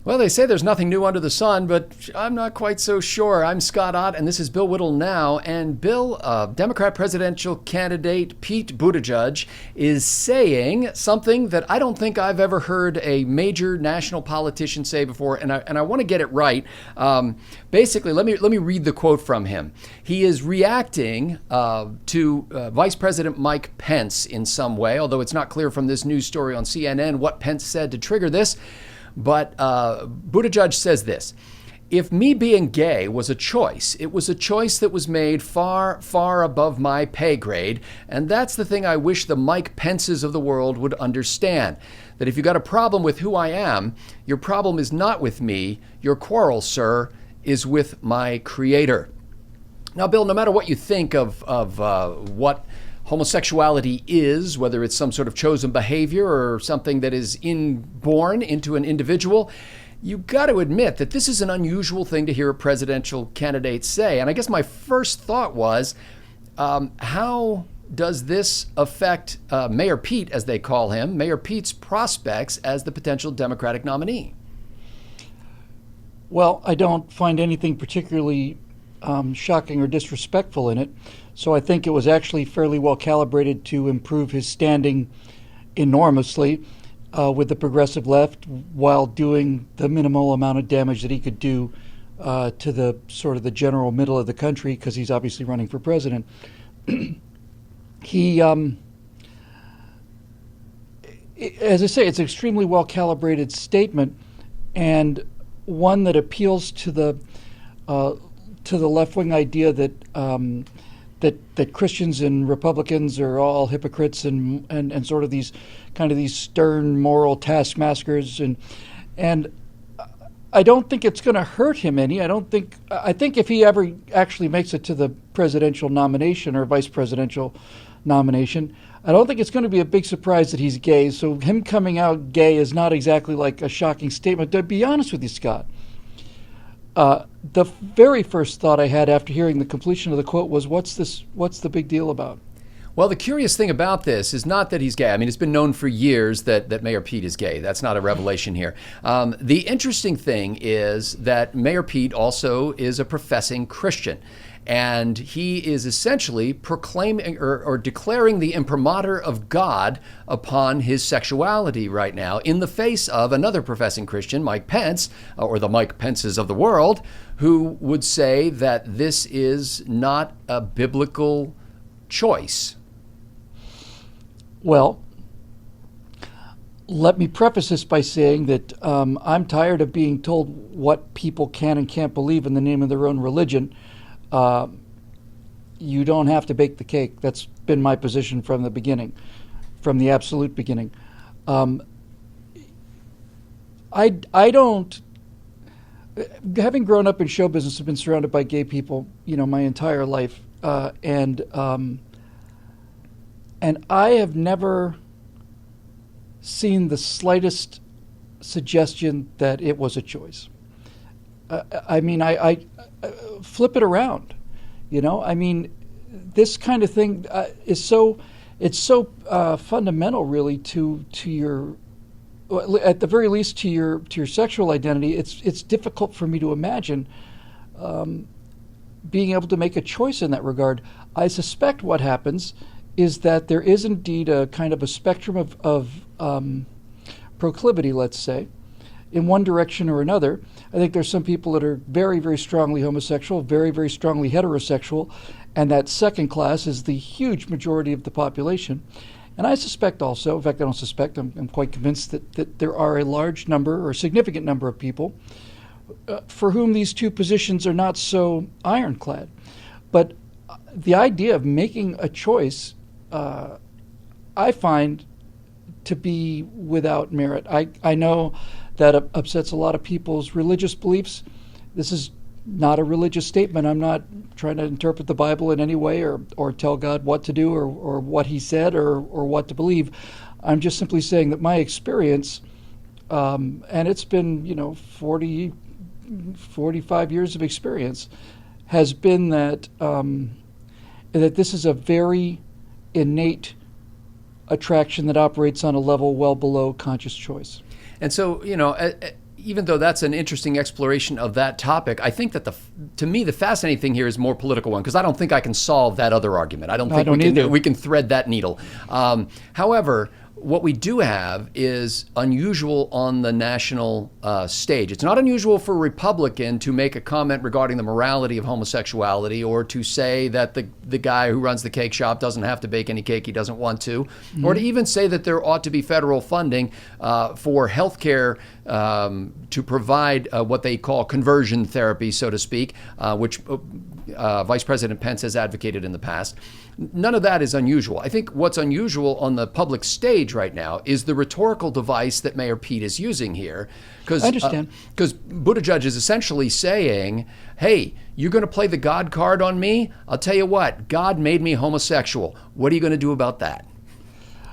Well, they say there's nothing new under the sun, but I'm not quite so sure. I'm Scott Ott, and this is Bill Whittle Now. And Bill, Democrat presidential candidate Pete Buttigieg is saying something that I don't think I've ever heard a major national politician say before, and I want to get it right. Basically, let me read the quote from him. He is reacting to Vice President Mike Pence in some way, although it's not clear from this news story on CNN what Pence said to trigger this. But Buttigieg says this: if me being gay was a choice, it was a choice that was made far, far above my pay grade. And that's the thing I wish the Mike Pences of the world would understand. That if you got a problem with who I am, your problem is not with me. Your quarrel, sir, is with my creator. Now, Bill, no matter what you think of what homosexuality is, whether it's some sort of chosen behavior or something that is inborn into an individual, you've got to admit that this is an unusual thing to hear a presidential candidate say. And I guess my first thought was, how does this affect Mayor Pete, as they call him, Mayor Pete's prospects as the potential Democratic nominee? Well, I don't find anything particularly shocking or disrespectful in it. So I think it was actually fairly well calibrated to improve his standing enormously with the progressive left while doing the minimal amount of damage that he could do to the sort of the general middle of the country, because he's obviously running for president. He, as I say, it's an extremely well calibrated statement, and one that appeals to the left-wing idea that that Christians and Republicans are all hypocrites and sort of these stern moral taskmasters, and I don't think it's going to hurt him any. I think if he ever actually makes it to the presidential nomination or vice presidential nomination, I don't think it's going to be a big surprise that he's gay. So him coming out gay is not exactly like a shocking statement. To be honest with you, Scott, the very first thought I had after hearing the completion of the quote was, what's the big deal about? Well, the curious thing about this is not that he's gay. I mean, it's been known for years that Mayor Pete is gay. That's not a revelation here. The interesting thing is that Mayor Pete also is a professing Christian. And he is essentially proclaiming or declaring the imprimatur of God upon his sexuality right now in the face of another professing Christian, Mike Pence, or the Mike Pences of the world, who would say that this is not a biblical choice. Well, let me preface this by saying that I'm tired of being told what people can and can't believe in the name of their own religion. You don't have to bake the cake. That's been my position from the beginning, from the absolute beginning. I don't, having grown up in show business, I've been surrounded by gay people, my entire life, and I have never seen the slightest suggestion that it was a choice. I flip it around, this kind of thing is so fundamental, really, to your, at the very least, to your sexual identity. It's difficult for me to imagine being able to make a choice in that regard. I suspect what happens is that there is indeed a kind of a spectrum of proclivity, let's say, in one direction or another. I think there's some people that are very, very strongly homosexual, very, very strongly heterosexual, and that second class is the huge majority of the population. And I suspect also, in fact, I don't suspect, I'm quite convinced that there are a large number or a significant number of people for whom these two positions are not so ironclad. But the idea of making a choice, I find to be without merit. I know that upsets a lot of people's religious beliefs. This is not a religious statement. I'm not trying to interpret the Bible in any way or tell God what to do or what he said or what to believe. I'm just simply saying that my experience, and it's been 45 years of experience, has been that that this is a very innate attraction that operates on a level well below conscious choice. And so, even though that's an interesting exploration of that topic, I think that to me, the fascinating thing here is a more political one, because I don't think I can solve that other argument. I don't think we can thread that needle. However, what we do have is unusual on the national stage. It's not unusual for a Republican to make a comment regarding the morality of homosexuality, or to say that the guy who runs the cake shop doesn't have to bake any cake he doesn't want to, or to even say that there ought to be federal funding for health care to provide what they call conversion therapy, so to speak, which Vice President Pence has advocated in the past. None of that is unusual. I think what's unusual on the public stage right now is the rhetorical device that Mayor Pete is using here. I understand. Because Buttigieg is essentially saying, hey, you're going to play the God card on me? I'll tell you what, God made me homosexual. What are you going to do about that?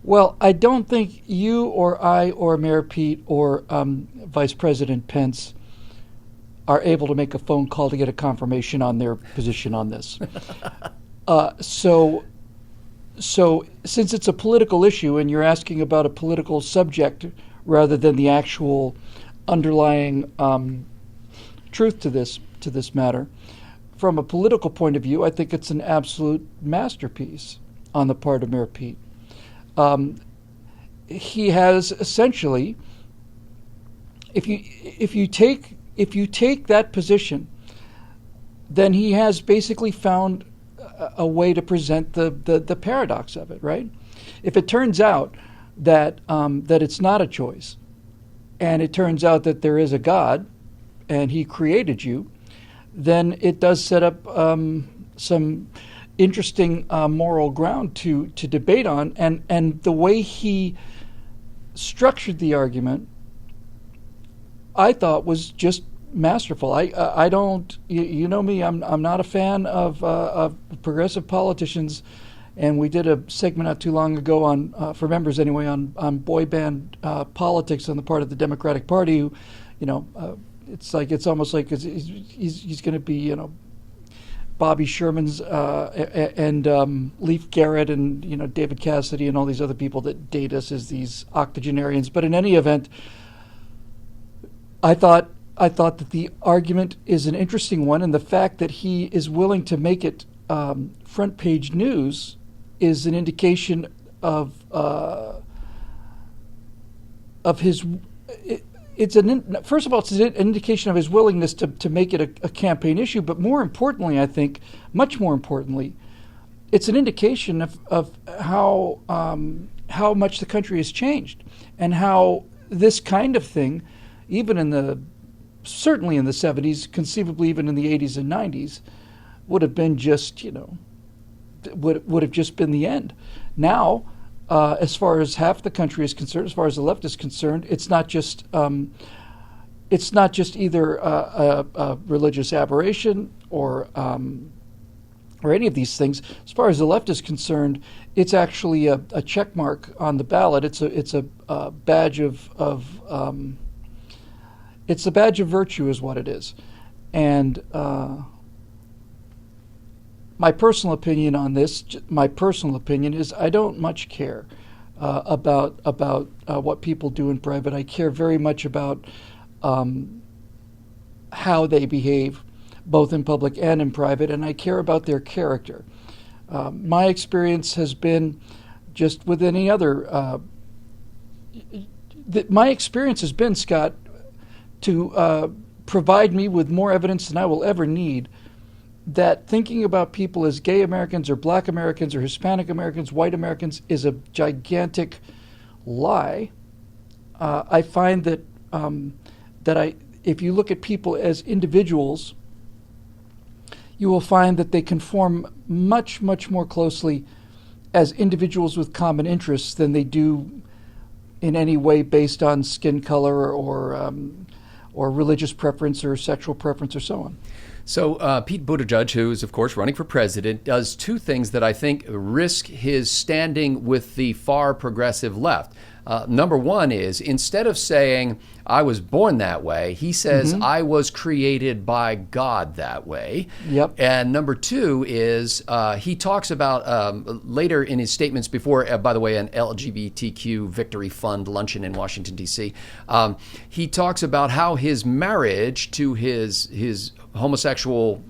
Well, I don't think you or I or Mayor Pete or Vice President Pence are able to make a phone call to get a confirmation on their position on this. So since it's a political issue and you're asking about a political subject rather than the actual underlying truth to this matter, from a political point of view, I think it's an absolute masterpiece on the part of Mayor Pete. He has essentially, if you take that position, then he has basically found a way to present the paradox of it, right? If it turns out that it's not a choice, and it turns out that there is a God, and He created you, then it does set up some interesting moral ground to debate on, and the way he structured the argument, I thought, was just masterful. I don't, you know me, I'm not a fan of progressive politicians, and we did a segment not too long ago on for members anyway on boy band politics on the part of the Democratic Party, who, it's almost like he's going to be Bobby Sherman's and Leif Garrett and David Cassidy and all these other people that date us as these octogenarians. But in any event, I thought that the argument is an interesting one, and the fact that he is willing to make it front page news is an indication of his. First of all, it's an indication of his willingness to make it a campaign issue. But more importantly, I think, much more importantly, it's an indication of how much the country has changed, and how this kind of thing, certainly in the 70s, conceivably even in the 80s and 90s, would have been just, would have just been the end. Now, as far as half the country is concerned, as far as the left is concerned, it's not just either a religious aberration or any of these things. As far as the left is concerned, it's actually a check mark on the ballot. It's a badge of it's a badge of virtue, is what it is. And my personal opinion on this, is I don't much care about what people do in private. I care very much about how they behave, both in public and in private, and I care about their character. My experience has been, just with any other, my experience has been, Scott, to provide me with more evidence than I will ever need that thinking about people as gay Americans or black Americans or Hispanic Americans, white Americans, is a gigantic lie. I find that if you look at people as individuals, you will find that they conform much, much more closely as individuals with common interests than they do in any way based on skin color or religious preference or sexual preference or so on. So Pete Buttigieg, who is, of course, running for president, does two things that I think risk his standing with the far progressive left. Number one is, instead of saying, I was born that way. He says, I was created by God that way. Yep. And number two is he talks about later in his statements before, by the way, an LGBTQ Victory Fund luncheon in Washington, D.C., he talks about how his marriage to his homosexual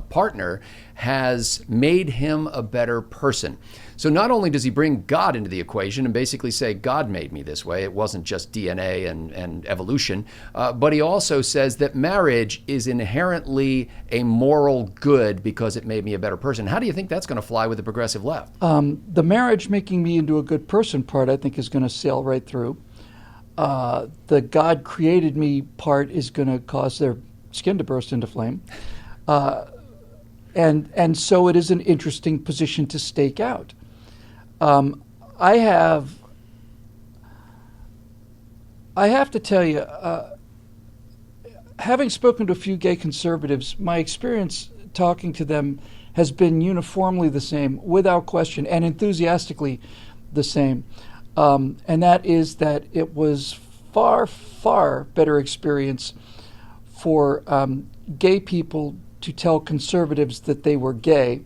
partner has made him a better person. So not only does he bring God into the equation and basically say, God made me this way, it wasn't just DNA and evolution, but he also says that marriage is inherently a moral good because it made me a better person. How do you think that's going to fly with the progressive left? The marriage making me into a good person part, I think, is going to sail right through. The God created me part is going to cause their skin to burst into flame. And so it is an interesting position to stake out. I have to tell you, having spoken to a few gay conservatives, my experience talking to them has been uniformly the same, without question, and enthusiastically the same. And that is that it was far, far better experience for gay people to tell conservatives that they were gay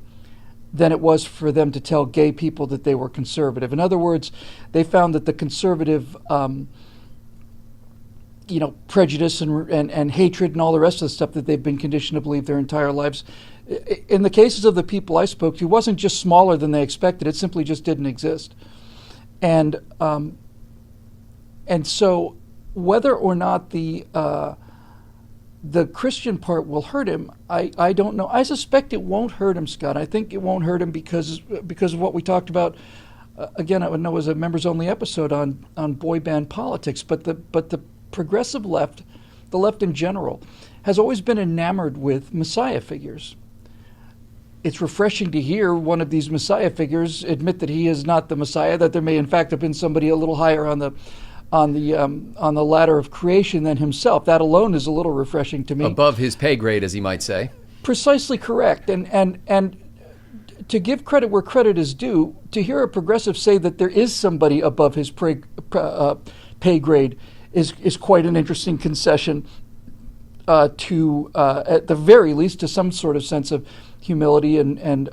than it was for them to tell gay people that they were conservative. In other words, they found that the conservative prejudice and hatred and all the rest of the stuff that they've been conditioned to believe their entire lives, in the cases of the people I spoke to, wasn't just smaller than they expected. It simply just didn't exist. And so whether or not the Christian part will hurt him, I don't know. I suspect it won't hurt him, Scott. I think it won't hurt him because of what we talked about. Again, I would know it was a members-only episode on boy band politics. But the progressive left, the left in general, has always been enamored with Messiah figures. It's refreshing to hear one of these Messiah figures admit that he is not the Messiah, that there may in fact have been somebody a little higher on the ladder of creation than himself. That alone is a little refreshing to me. Above his pay grade, as he might say. Precisely correct. And to give credit where credit is due, to hear a progressive say that there is somebody above his pay grade is quite an interesting concession to, at the very least, to some sort of sense of humility and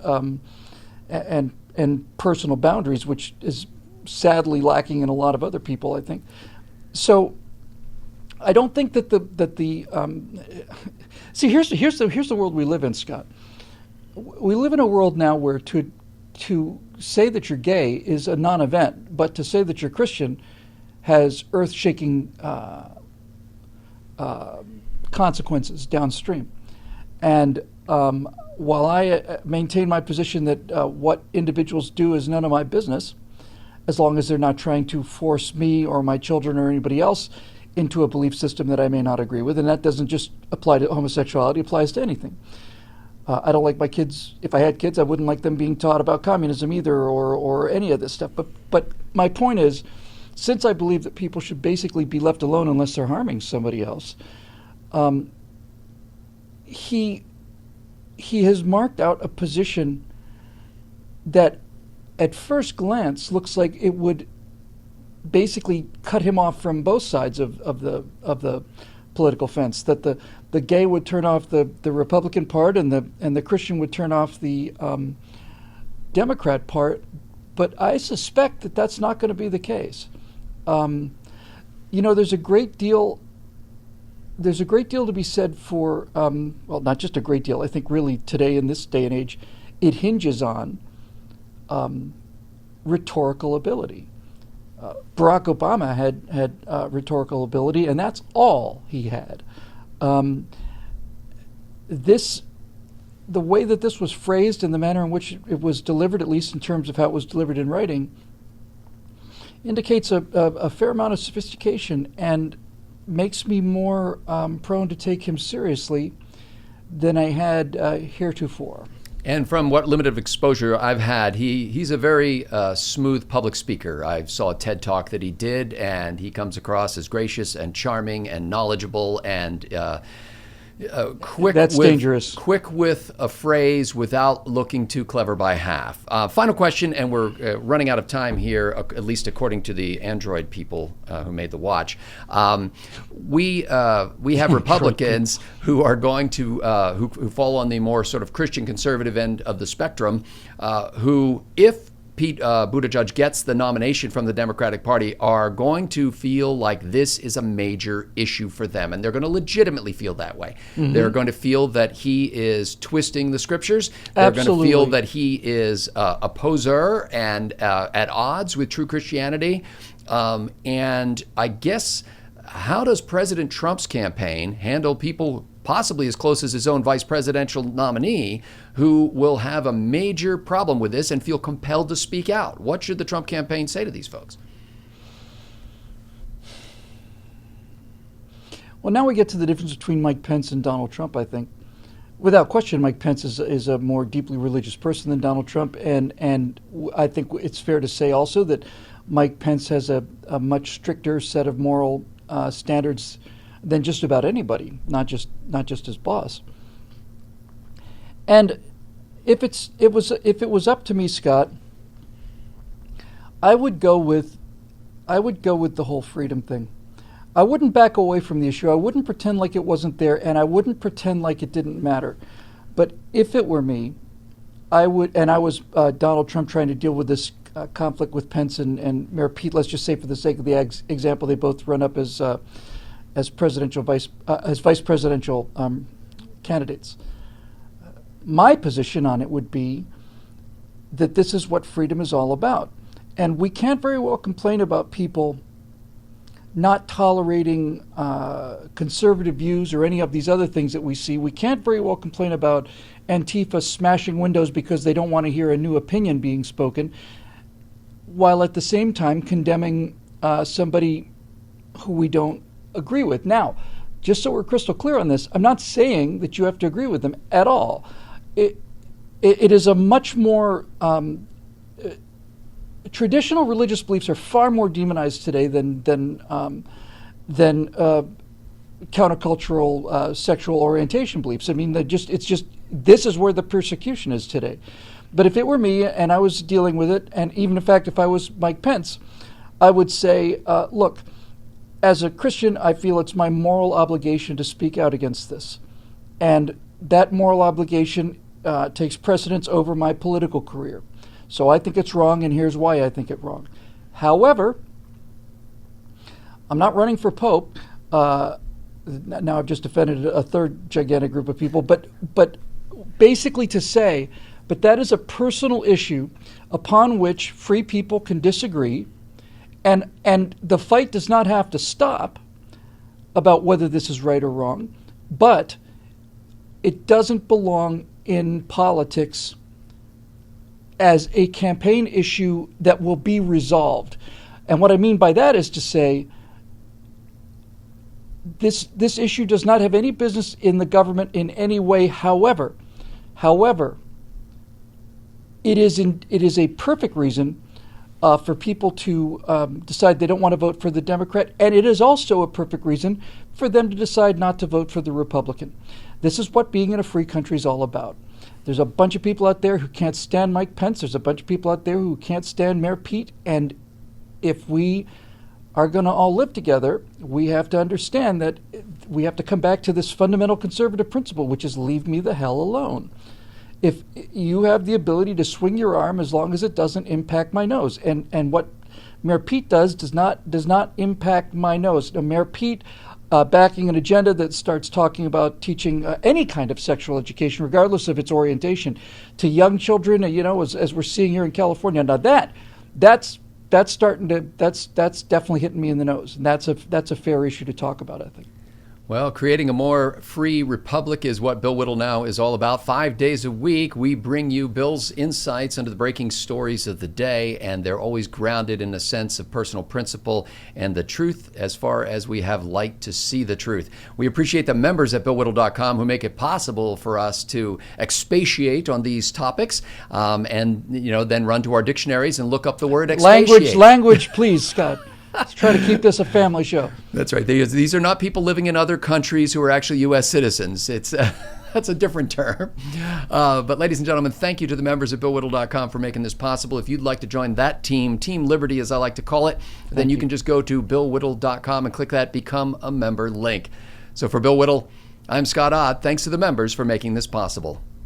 personal boundaries, which is sadly lacking in a lot of other people, I think. So I don't think that see, here's the world we live in, Scott. We live in a world now where to say that you're gay is a non-event, but to say that you're Christian has earth-shaking consequences downstream. And while I maintain my position that what individuals do is none of my business, as long as they're not trying to force me or my children or anybody else into a belief system that I may not agree with, and that doesn't just apply to homosexuality, it applies to anything. I don't like my kids, if I had kids, I wouldn't like them being taught about communism either or any of this stuff. But my point is, since I believe that people should basically be left alone unless they're harming somebody else, he has marked out a position that at first glance looks like it would basically cut him off from both sides of the political fence. That the gay would turn off the Republican part and the Christian would turn off the Democrat part. But I suspect that that's not going to be the case. There's a great deal to be said for well, not just a great deal. I think really today in this day and age, it hinges on rhetorical ability. Barack Obama had rhetorical ability, and that's all he had. The way that this was phrased and the manner in which it was delivered, at least in terms of how it was delivered in writing, indicates a fair amount of sophistication and makes me more prone to take him seriously than I had heretofore. And from what limited exposure I've had, he's a very smooth public speaker. I saw a TED Talk that he did, and he comes across as gracious and charming and knowledgeable and quick. That's dangerous. Quick with a phrase without looking too clever by half. Final question, and we're running out of time here, at least according to the Android people who made the watch. We have Republicans who are going to who fall on the more sort of Christian conservative end of the spectrum, who, if Pete Buttigieg gets the nomination from the Democratic Party, are going to feel like this is a major issue for them. And they're going to legitimately feel that way. Mm-hmm. They're going to feel that he is twisting the scriptures. They're going to feel that he is a poser and at odds with true Christianity. And I guess, how does President Trump's campaign handle people possibly as close as his own vice presidential nominee, who will have a major problem with this and feel compelled to speak out? What should the Trump campaign say to these folks? Well, now we get to the difference between Mike Pence and Donald Trump, I think. Without question, Mike Pence is a more deeply religious person than Donald Trump, and I think it's fair to say also that Mike Pence has a much stricter set of moral standards than just about anybody, not just his boss. And if it was up to me, Scott, I would go with the whole freedom thing. I wouldn't back away from the issue. I wouldn't pretend like it wasn't there, and I wouldn't pretend like it didn't matter. But if it were me, I would, and I was Donald Trump trying to deal with this conflict with Pence and Mayor Pete. Let's just say, for the sake of the example, they both run up as vice presidential candidates. My position on it would be that this is what freedom is all about. And we can't very well complain about people not tolerating conservative views or any of these other things that we see. We can't very well complain about Antifa smashing windows because they don't want to hear a new opinion being spoken, while at the same time condemning somebody who we don't agree with. Now, just so we're crystal clear on this, I'm not saying that you have to agree with them at all. It is a much more traditional religious beliefs are far more demonized today than countercultural sexual orientation beliefs. I mean, it's just this is where the persecution is today. But if it were me and I was dealing with it, and even in fact if I was Mike Pence, I would say, look, as a Christian, I feel it's my moral obligation to speak out against this. And that moral obligation takes precedence over my political career. So I think it's wrong, and here's why I think it's wrong. However, I'm not running for Pope. Now I've just offended a third gigantic group of people. But basically to say, but that is a personal issue upon which free people can disagree, and the fight does not have to stop about whether this is right or wrong, but it doesn't belong in politics as a campaign issue that will be resolved. And what I mean by that is to say, this issue does not have any business in the government in any way. However, it is a perfect reason for people to decide they don't want to vote for the Democrat, and it is also a perfect reason for them to decide not to vote for the Republican. This is what being in a free country is all about. There's a bunch of people out there who can't stand Mike Pence. There's a bunch of people out there who can't stand Mayor Pete. And if we are going to all live together, we have to understand that we have to come back to this fundamental conservative principle, which is leave me the hell alone. If you have the ability to swing your arm as long as it doesn't impact my nose. And what Mayor Pete does not impact my nose. Now, Mayor Pete backing an agenda that starts talking about teaching any kind of sexual education, regardless of its orientation, to young children, as we're seeing here in California. Now that's definitely hitting me in the nose, and that's a fair issue to talk about, I think. Well, creating a more free republic is what Bill Whittle Now is all about. 5 days a week, we bring you Bill's insights into the breaking stories of the day, and they're always grounded in a sense of personal principle and the truth as far as we have light to see the truth. We appreciate the members at BillWhittle.com who make it possible for us to expatiate on these topics, and then run to our dictionaries and look up the word expatiate. Language, please, Scott. Let's try to keep this a family show. That's right. These are not people living in other countries who are actually U.S. citizens. It's that's a different term. But ladies and gentlemen, thank you to the members of BillWhittle.com for making this possible. If you'd like to join that team, Team Liberty as I like to call it, then you can just go to BillWhittle.com and click that Become a Member link. So for Bill Whittle, I'm Scott Ott. Thanks to the members for making this possible.